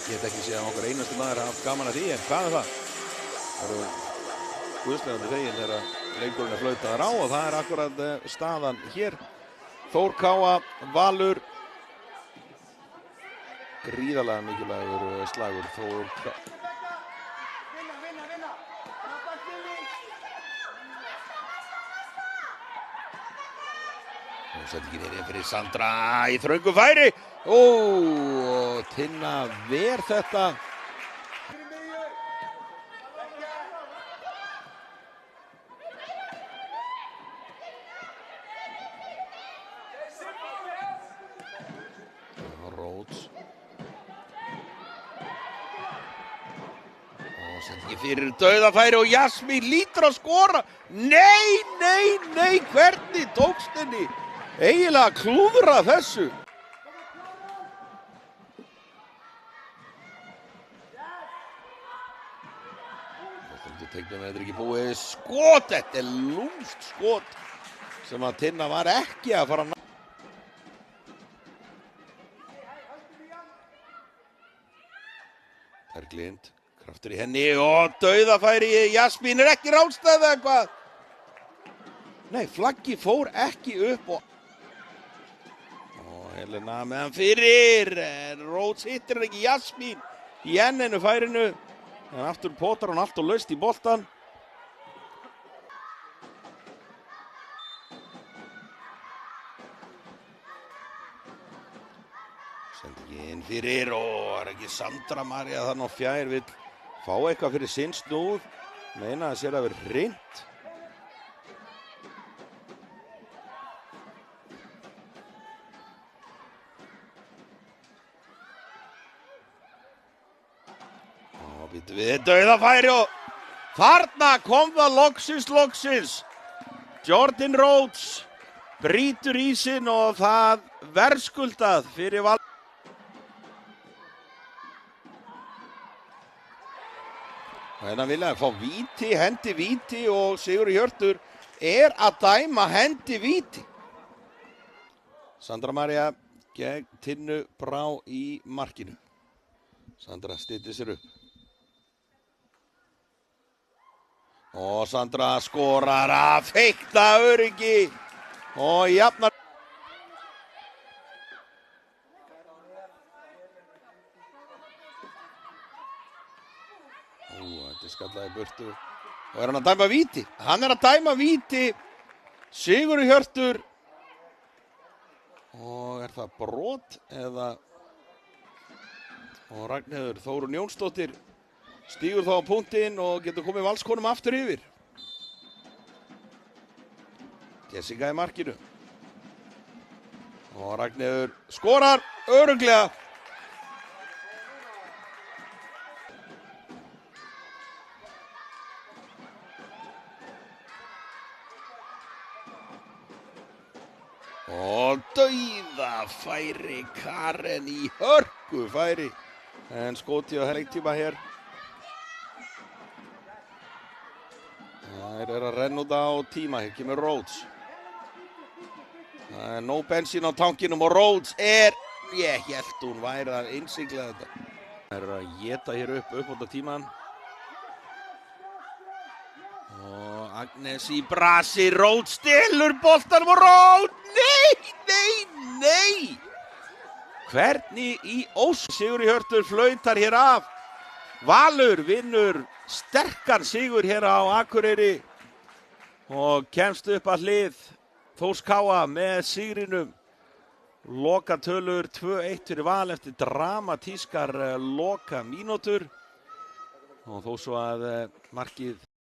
Get ekki séð að okkur einasti maður haft gaman að því, en hvað það? Það eru guðslegandi þegin þegar leikurinn flautaður á og það akkurat staðan hér. Þór Káa, Valur. Gríðarlega mikilvægur slagur Þór Káa. Sendingin inn fyrir Sandra í þröngu færi. Tinna ver þetta. Rhodes. Sendingin fyrir dauðafæri og Jasmín lítur að skora. Nei, hvernig tókst henni eiginlega klúðra þessu? Þetta er ekki búið skot, þetta er lúmst skot sem að Tinna var ekki að fara að ná. Berglind, kraftur í henni og dauðafæri. Jasmín er ekki ráðstæð eða hvað? Nei, flaggi fór ekki upp og Helena meðan fyrir. Rhodes hittir ekki Jasmín í enninu færinu. En aftur potar hann allt og laust í boltan. Sendingin fyrir og er ekki Sandra María þannig á fjær vill fá eitthvað fyrir sinn snúð. Meina að sér að vera hreint. Við dauðafæri og þarna kom það loksins. Jordan Rhodes brýtur ísinn og það verðskuldað fyrir Val. Hérna vilja fá víti, hendi víti og Sigurður Hjörtur er að dæma hendi víti. Sandra María gegn Tinnu Brá í markinu. Sandra stillir sér upp. Og Sandra skorar að feikta öryggi og jafnar. Þetta skallaði burtu. Og er hann að dæma víti? Hann er að dæma víti. Sigurður Hjörtur. Og er það brot eða? Og Ragnheiður Þórunn Jónsdóttir stígur þá á punktinn og getur komið Valskonum aftur yfir. Jessica í markinu. Og Ragnheiður skorar örugglega. Og dauðafæri Karen í hörku færi. En skoti á leiktíma hér. Það er að renna út á tíma, hér kemur Rhodes. Það er nóg bensín á tankinum og Rhodes ég hélt hún væri að innsigla þetta. Það er að geta hér upp á tíman. Og Agnes í brasi, Rhodes stelur boltanum og Rhodes, nei! Hvernig í Sigurður Hjörtur flautar hér af. Valur vinnur sterkan sigur hér á Akureyri og kemst upp að hlið Þórs Káa með sigrinum. Lokatölur 2-1 fyrir Val eftir dramatískar lokamínútur og þó svo að markið